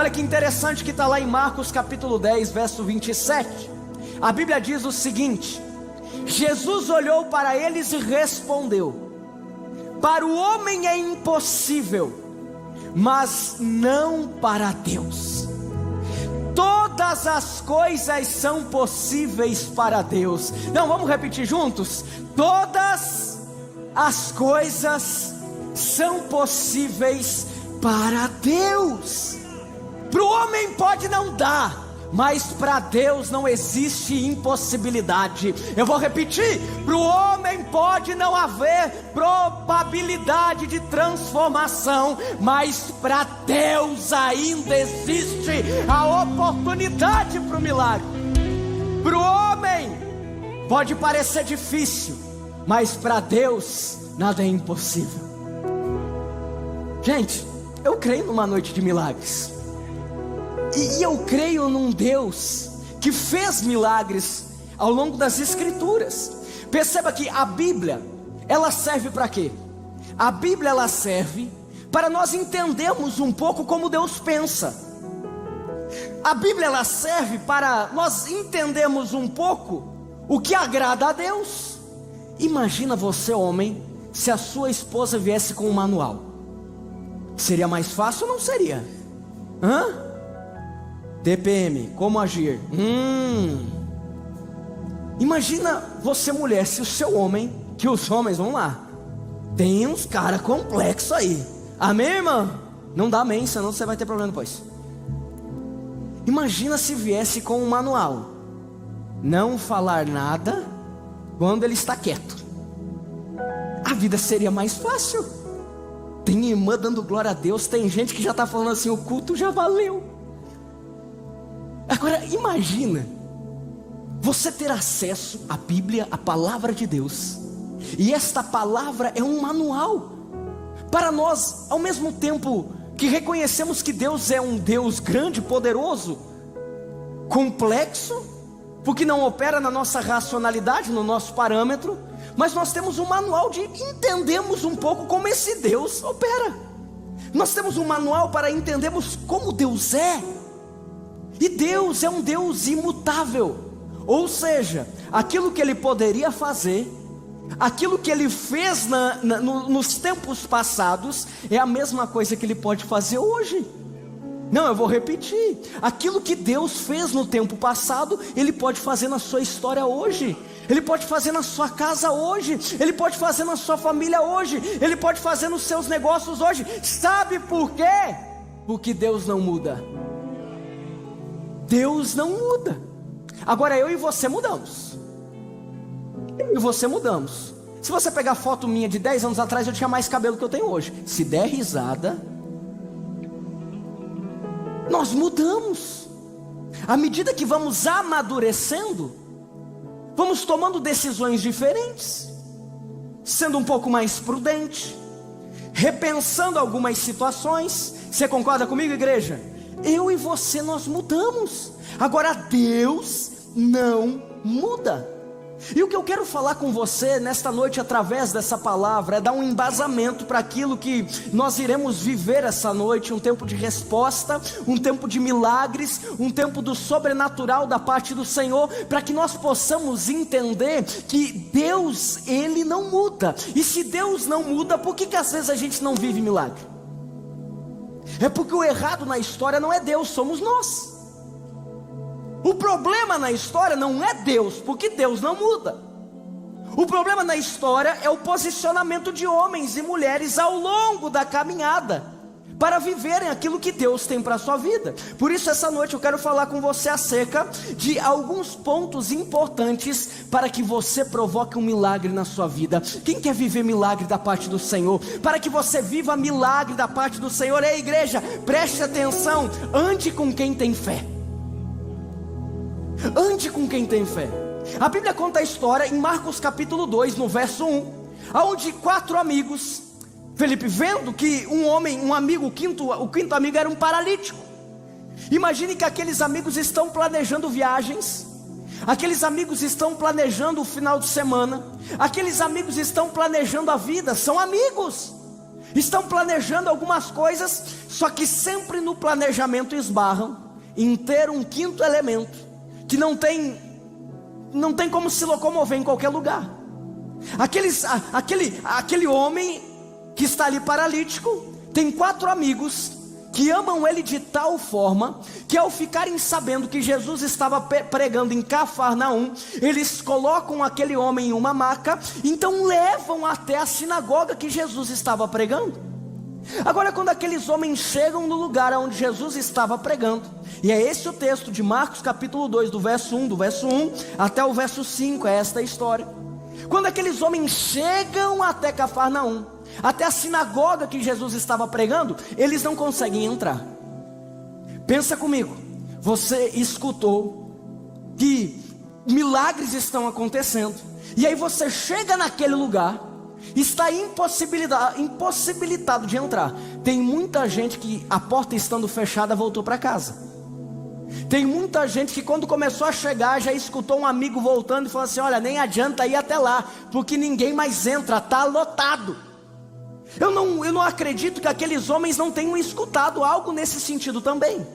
Olha que interessante que está lá em Marcos capítulo 10, verso 27. A Bíblia diz o seguinte: Jesus olhou para eles e respondeu: para o homem é impossível, mas não para Deus. Todas as coisas são possíveis para Deus. Não, vamos repetir juntos? Todas as coisas são possíveis para Deus. Para o homem pode não dar, mas para Deus não existe impossibilidade. Eu vou repetir: para o homem pode não haver probabilidade de transformação, mas para Deus ainda existe a oportunidade para o milagre. Para o homem pode parecer difícil, mas para Deus nada é impossível. Gente, eu creio numa noite de milagres. E eu creio num Deus que fez milagres ao longo das Escrituras. Perceba que a Bíblia, ela serve para quê? A Bíblia, ela serve para nós entendermos um pouco como Deus pensa. A Bíblia, ela serve para nós entendermos um pouco o que agrada a Deus. Imagina você, homem, se a sua esposa viesse com um manual. Seria mais fácil ou não seria? TPM, como agir? Imagina você, mulher, se o seu homem, que os homens, vamos lá, tem uns caras complexos aí. Amém, irmã? Não dá amém, senão você vai ter problema depois. Imagina se viesse com um manual: não falar nada quando ele está quieto. A vida seria mais fácil. Tem irmã dando glória a Deus, tem gente que já está falando assim: o culto já valeu. Agora imagina você ter acesso à Bíblia, a palavra de Deus, e esta palavra é um manual para nós, ao mesmo tempo que reconhecemos que Deus é um Deus grande, poderoso, complexo, porque não opera na nossa racionalidade, no nosso parâmetro, mas nós temos um manual de entendermos um pouco como esse Deus opera. Nós temos um manual para entendermos como Deus é. E Deus é um Deus imutável, ou seja, aquilo que Ele poderia fazer, aquilo que Ele fez nos tempos passados, é a mesma coisa que Ele pode fazer hoje. Não, eu vou repetir: aquilo que Deus fez no tempo passado, Ele pode fazer na sua história hoje. Ele pode fazer na sua casa hoje. Ele pode fazer na sua família hoje. Ele pode fazer nos seus negócios hoje. Sabe por quê? Porque Deus não muda. Deus não muda. Agora eu e você mudamos. Eu e você mudamos. Se você pegar foto minha de 10 anos atrás, eu tinha mais cabelo que eu tenho hoje. Se der risada, nós mudamos. À medida que vamos amadurecendo, vamos tomando decisões diferentes, sendo um pouco mais prudente, repensando algumas situações. Você concorda comigo, igreja? Eu e você, nós mudamos. Agora Deus não muda. E o que eu quero falar com você nesta noite, através dessa palavra, é dar um embasamento para aquilo que nós iremos viver essa noite. Um tempo de resposta, um tempo de milagres, um tempo do sobrenatural da parte do Senhor, para que nós possamos entender que Deus, Ele não muda. E se Deus não muda, por que às vezes a gente não vive milagre? É porque o errado na história não é Deus, somos nós. O problema na história não é Deus, porque Deus não muda. O problema na história é o posicionamento de homens e mulheres ao longo da caminhada, para viverem aquilo que Deus tem para a sua vida. Por isso essa noite eu quero falar com você acerca de alguns pontos importantes para que você provoque um milagre na sua vida. Quem quer viver milagre da parte do Senhor? Para que você viva milagre da parte do Senhor, ei igreja, preste atenção, ande com quem tem fé. Ande com quem tem fé. A Bíblia conta a história em Marcos capítulo 2, no verso 1, onde 4 amigos, Felipe, vendo que um amigo, o quinto amigo era um paralítico. Imagine que aqueles amigos estão planejando viagens, aqueles amigos estão planejando o final de semana, aqueles amigos estão planejando a vida, são amigos. estão planejando algumas coisas, só que sempre no planejamento esbarram em ter um quinto elemento, que não tem como se locomover em qualquer lugar. Aquele homem que está ali paralítico, tem 4 amigos que amam ele de tal forma, que ao ficarem sabendo que Jesus estava pregando em Cafarnaum, eles colocam aquele homem em uma maca, então levam até a sinagoga que Jesus estava pregando. Agora, quando aqueles homens chegam no lugar onde Jesus estava pregando, e é esse o texto de Marcos capítulo 2, do verso 1 até o verso 5, é esta a história. Quando aqueles homens chegam até Cafarnaum, até a sinagoga que Jesus estava pregando, eles não conseguem entrar. Pensa comigo, você escutou que milagres estão acontecendo, e aí você chega naquele lugar, está impossibilitado de entrar. Tem muita gente que, a porta estando fechada, voltou para casa. Tem muita gente que quando começou a chegar, já escutou um amigo voltando e falou assim: olha, nem adianta ir até lá, porque ninguém mais entra, está lotado. Eu não acredito que aqueles homens não tenham escutado algo nesse sentido também.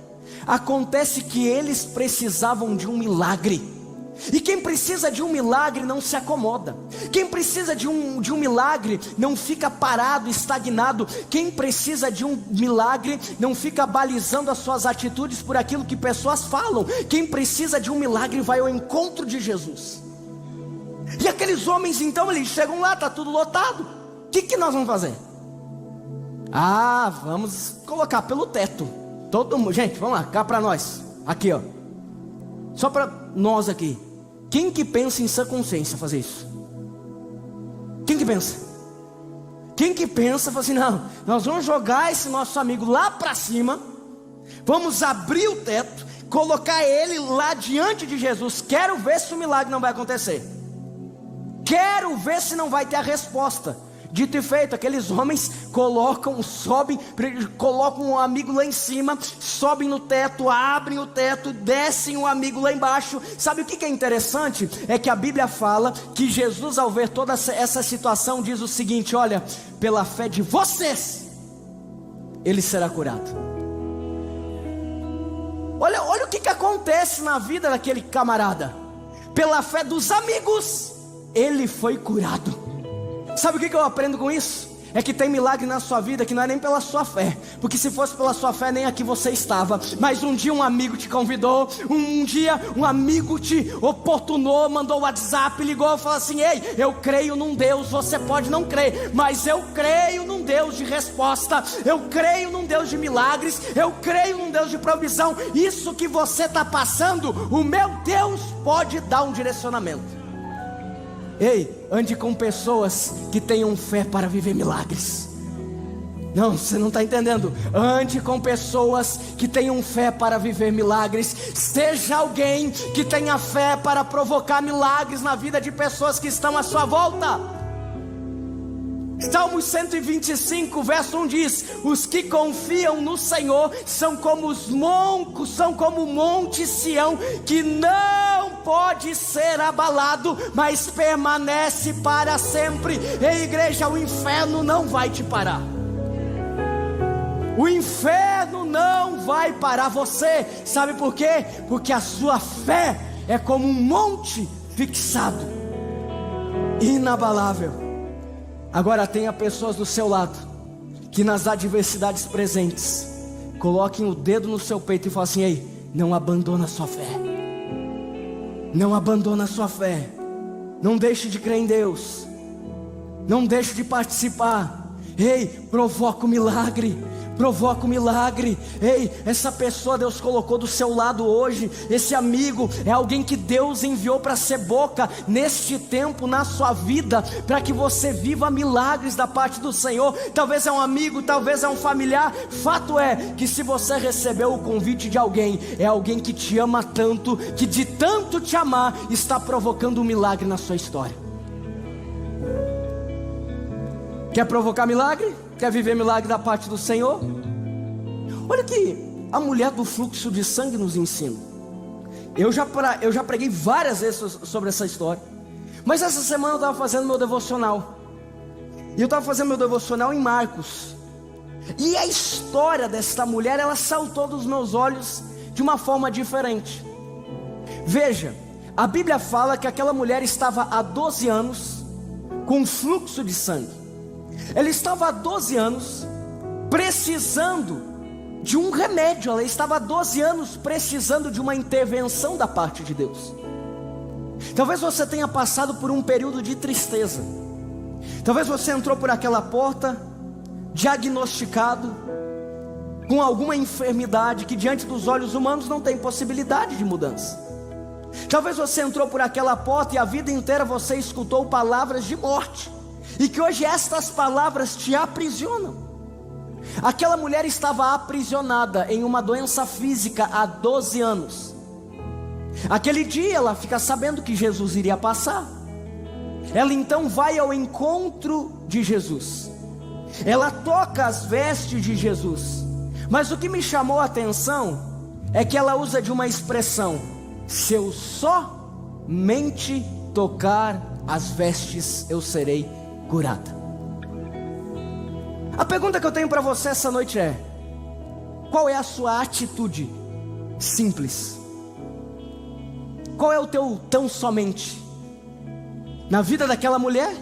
Acontece que eles precisavam de um milagre. E quem precisa de um milagre não se acomoda. Quem precisa de um milagre não fica parado, estagnado. Quem precisa de um milagre não fica balizando as suas atitudes por aquilo que pessoas falam. Quem precisa de um milagre vai ao encontro de Jesus. E aqueles homens então, eles chegam lá, está tudo lotado. O que nós vamos fazer? Vamos colocar pelo teto. Todo mundo, gente, vamos lá, cá para nós. Aqui, ó. Só para nós aqui. Quem que pensa em sã consciência fazer isso? Quem que pensa? Quem que pensa, fala assim: não, nós vamos jogar esse nosso amigo lá para cima, vamos abrir o teto, colocar ele lá diante de Jesus. Quero ver se o milagre não vai acontecer. Quero ver se não vai ter a resposta. Dito e feito, aqueles homens sobem, colocam um amigo lá em cima, sobem no teto, abrem o teto, descem o amigo lá embaixo. Sabe o que é interessante? É que a Bíblia fala que Jesus, ao ver toda essa situação, diz o seguinte: olha, pela fé de vocês, ele será curado. Olha o que acontece na vida daquele camarada. Pela fé dos amigos, ele foi curado. Sabe o que eu aprendo com isso? É que tem milagre na sua vida que não é nem pela sua fé, porque se fosse pela sua fé nem aqui você estava. Mas um dia um amigo te convidou, um dia um amigo te oportunou, mandou WhatsApp, ligou e falou assim: ei, eu creio num Deus, você pode não crer, mas eu creio num Deus de resposta, eu creio num Deus de milagres, eu creio num Deus de provisão. Isso que você está passando, o meu Deus pode dar um direcionamento. Ei, ande com pessoas que tenham fé para viver milagres. Não, você não está entendendo. Ande com pessoas que tenham fé para viver milagres. Seja alguém que tenha fé para provocar milagres na vida de pessoas que estão à sua volta. Salmos 125, verso 1 diz: os que confiam no Senhor são como os moncos, são como o monte Sião, que não pode ser abalado, mas permanece para sempre. Ei, igreja, o inferno não vai te parar. O inferno não vai parar você. Sabe por quê? Porque a sua fé é como um monte fixado, inabalável. Agora tenha pessoas do seu lado que nas adversidades presentes coloquem o dedo no seu peito e falem assim: ei, não abandona a sua fé. Não abandona a sua fé. Não deixe de crer em Deus. Não deixe de participar. Ei, provoca o milagre. Provoca o milagre. Ei, essa pessoa Deus colocou do seu lado hoje. Esse amigo é alguém que Deus enviou para ser boca neste tempo na sua vida, para que você viva milagres da parte do Senhor. Talvez é um amigo, talvez é um familiar. Fato é que se você recebeu o convite de alguém, é alguém que te ama tanto, que de tanto te amar está provocando um milagre na sua história. Quer provocar milagre? Quer viver milagre da parte do Senhor? Olha que a mulher do fluxo de sangue nos ensina. Eu já preguei várias vezes sobre essa história, mas essa semana eu estava fazendo meu devocional, E eu estava fazendo meu devocional em Marcos, e a história dessa mulher, ela saltou dos meus olhos de uma forma diferente. Veja, a Bíblia fala que aquela mulher estava há 12 anos com fluxo de sangue. Ela estava há 12 anos precisando de um remédio. Ela estava há 12 anos precisando de uma intervenção da parte de Deus. Talvez você tenha passado por um período de tristeza. Talvez você entrou por aquela porta diagnosticado com alguma enfermidade que diante dos olhos humanos não tem possibilidade de mudança. Talvez você entrou por aquela porta e a vida inteira você escutou palavras de morte, e que hoje estas palavras te aprisionam. Aquela mulher estava aprisionada em uma doença física há 12 anos. Aquele dia ela fica sabendo que Jesus iria passar. Ela então vai ao encontro de Jesus. Ela toca as vestes de Jesus. Mas o que me chamou a atenção é que ela usa de uma expressão: se eu somente tocar as vestes, eu serei curada. A pergunta que eu tenho para você essa noite é: qual é a sua atitude simples? Qual é o teu tão somente? Na vida daquela mulher,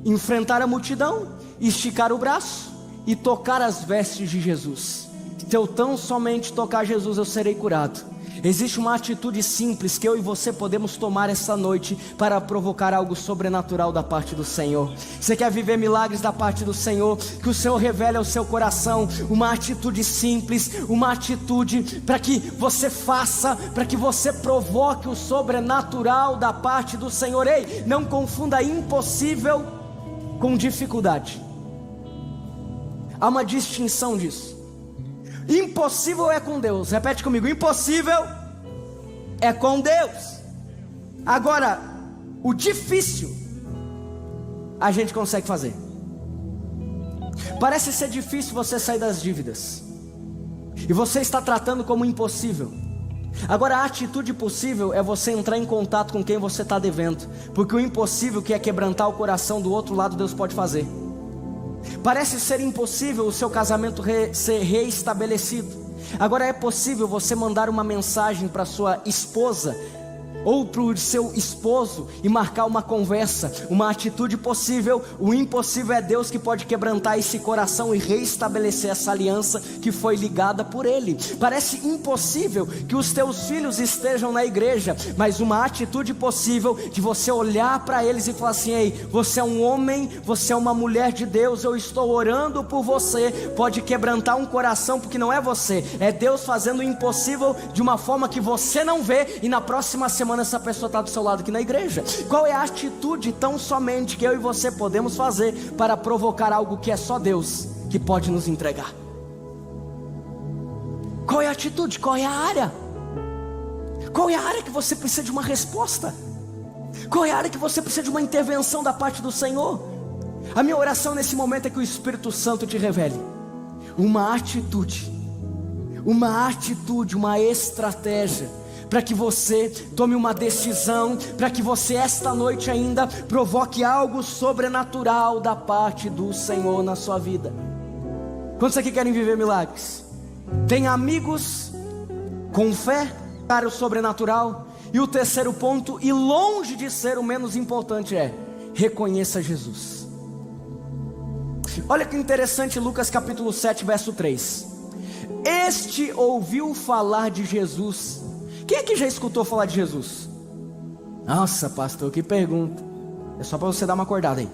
enfrentar a multidão, esticar o braço e tocar as vestes de Jesus. Se eu tão somente tocar Jesus, eu serei curado. Existe uma atitude simples que eu e você podemos tomar essa noite para provocar algo sobrenatural da parte do Senhor. Você quer viver milagres da parte do Senhor? Que o Senhor revele ao seu coração uma atitude simples, uma atitude para que você faça, para que você provoque o sobrenatural da parte do Senhor. Ei, não confunda impossível com dificuldade. Há uma distinção disso. Impossível é com Deus. Repete comigo: impossível é com Deus. Agora, o difícil a gente consegue fazer. Parece ser difícil você sair das dívidas, e você está tratando como impossível. Agora, a atitude possível é você entrar em contato com quem você está devendo, porque o impossível, que é quebrantar o coração do outro lado, Deus pode fazer. Parece ser impossível o seu casamento ser reestabelecido. Agora é possível você mandar uma mensagem para sua esposa ou para o seu esposo e marcar uma conversa, uma atitude possível. O impossível é Deus que pode quebrantar esse coração e reestabelecer essa aliança que foi ligada por Ele. Parece impossível que os teus filhos estejam na igreja, mas uma atitude possível de você olhar para eles e falar assim: ei, você é um homem, você é uma mulher de Deus, eu estou orando por você. Pode quebrantar um coração, porque não é você, é Deus fazendo o impossível de uma forma que você não vê, e na próxima semana essa pessoa está do seu lado aqui na igreja. Qual é a atitude tão somente que eu e você podemos fazer para provocar algo que é só Deus que pode nos entregar? Qual é a atitude? Qual é a área? Qual é a área que você precisa de uma resposta? Qual é a área que você precisa de uma intervenção da parte do Senhor? A minha oração nesse momento é que o Espírito Santo te revele uma atitude, uma estratégia, para que você tome uma decisão, para que você esta noite ainda provoque algo sobrenatural da parte do Senhor na sua vida. Quantos aqui querem viver milagres? Tem amigos com fé para o sobrenatural? E o terceiro ponto, e longe de ser o menos importante, é: reconheça Jesus. Olha que interessante, Lucas capítulo 7, verso 3. Este ouviu falar de Jesus. Quem aqui já escutou falar de Jesus? Nossa, pastor, que pergunta. É só para você dar uma acordada aí.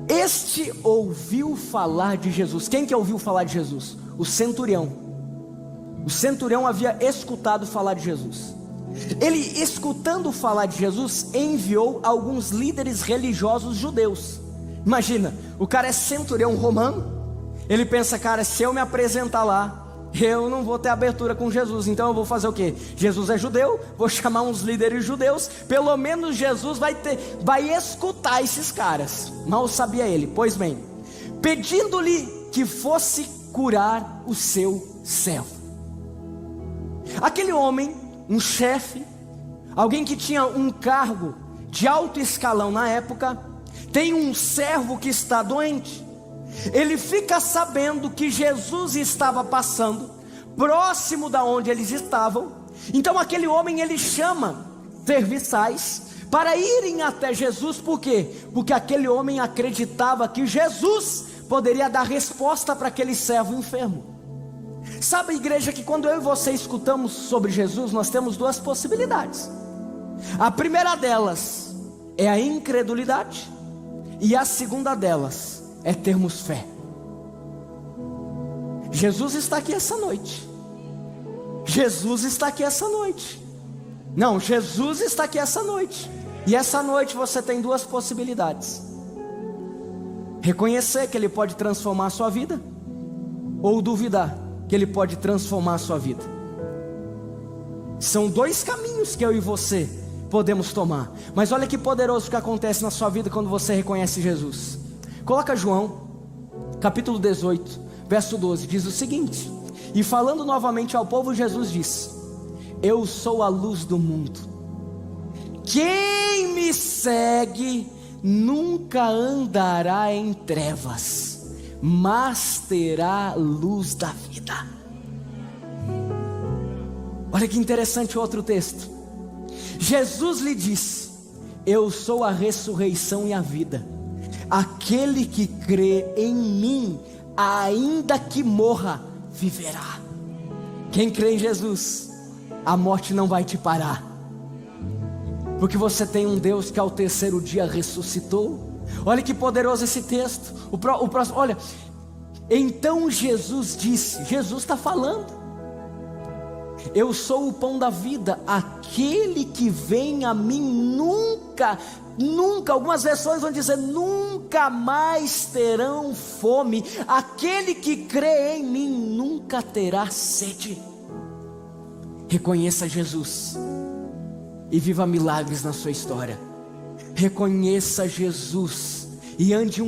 Este ouviu falar de Jesus. Quem que ouviu falar de Jesus? O centurião. O centurião havia escutado falar de Jesus. Ele, escutando falar de Jesus, enviou alguns líderes religiosos judeus. Imagina, o cara é centurião romano. Ele pensa: cara, se eu me apresentar lá, eu não vou ter abertura com Jesus, então eu vou fazer o quê? Jesus é judeu, vou chamar uns líderes judeus, pelo menos Jesus vai escutar esses caras. Mal sabia ele. Pois bem, pedindo-lhe que fosse curar o seu servo. Aquele homem, um chefe, alguém que tinha um cargo de alto escalão na época, tem um servo que está doente. Ele fica sabendo que Jesus estava passando próximo da onde eles estavam. Então aquele homem, ele chama serviçais para irem até Jesus. Por quê? Porque aquele homem acreditava que Jesus poderia dar resposta para aquele servo enfermo. Sabe, igreja, que quando eu e você escutamos sobre Jesus, nós temos duas possibilidades. A primeira delas é a incredulidade, e a segunda delas é termos fé. Jesus está aqui essa noite. Jesus está aqui essa noite. Não, Jesus está aqui essa noite. E essa noite você tem duas possibilidades: reconhecer que Ele pode transformar a sua vida, ou duvidar que Ele pode transformar a sua vida. São dois caminhos que eu e você podemos tomar. Mas olha que poderoso que acontece na sua vida quando você reconhece Jesus. Coloca João, capítulo 18, verso 12, diz o seguinte: e falando novamente ao povo, Jesus disse: eu sou a luz do mundo. Quem me segue nunca andará em trevas, mas terá luz da vida. Olha que interessante outro texto. Jesus lhe disse: eu sou a ressurreição e a vida. Aquele que crê em mim, ainda que morra, viverá. Quem crê em Jesus, a morte não vai te parar, porque você tem um Deus que ao terceiro dia ressuscitou. Olha que poderoso esse texto. O próximo, olha. Então Jesus disse, Jesus está falando: eu sou o pão da vida. Aquele que vem a mim nunca, algumas versões vão dizer, nunca mais terão fome. Aquele que crê em mim nunca terá sede. Reconheça Jesus e viva milagres na sua história. Reconheça Jesus e ande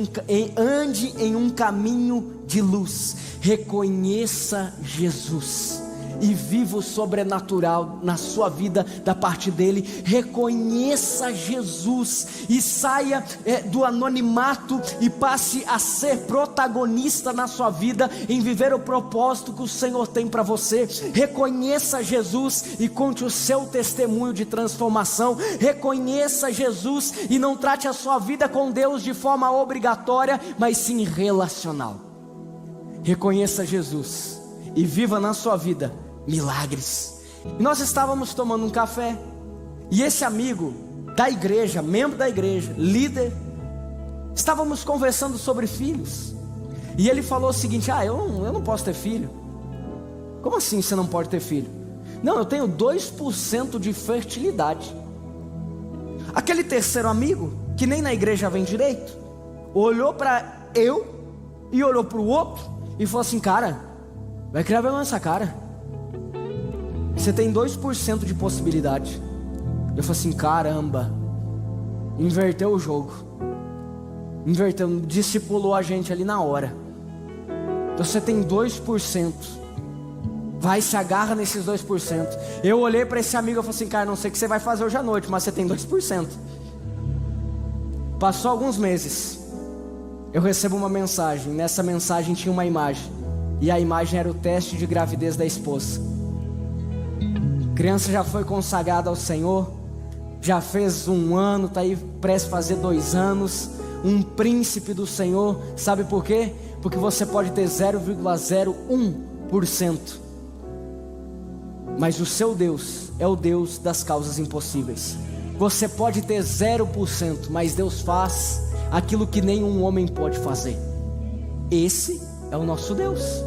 em um caminho de luz. Reconheça Jesus e viva o sobrenatural na sua vida da parte dele. Reconheça Jesus e saia do anonimato e passe a ser protagonista na sua vida, em viver o propósito que o Senhor tem para você. Reconheça Jesus e conte o seu testemunho de transformação. Reconheça Jesus e não trate a sua vida com Deus de forma obrigatória, mas sim relacional. Reconheça Jesus e viva na sua vida milagres. Nós estávamos tomando um café e esse amigo da igreja, membro da igreja, líder, estávamos conversando sobre filhos. E ele falou o seguinte: eu não posso ter filho. Como assim você não pode ter filho? Não, eu tenho 2% de fertilidade. Aquele terceiro amigo, que nem na igreja vem direito, olhou para eu e olhou para o outro e falou assim: cara, vai criar vergonha nessa cara. Você tem 2% de possibilidade. Eu falei assim: caramba, inverteu o jogo. Inverteu, discipulou a gente ali na hora. Então você tem 2%. Vai, se agarra nesses 2%. Eu olhei para esse amigo e falei assim: cara, não sei o que você vai fazer hoje à noite, mas você tem 2%. Passou alguns meses, eu recebo uma mensagem. Nessa mensagem tinha uma imagem, e a imagem era o teste de gravidez da esposa. A criança já foi consagrada ao Senhor, já fez 1 ano, está aí prestes a fazer 2 anos, um príncipe do Senhor. Sabe por quê? Porque você pode ter 0,01%, mas o seu Deus é o Deus das causas impossíveis. Você pode ter 0%, mas Deus faz aquilo que nenhum homem pode fazer. Esse é o nosso Deus.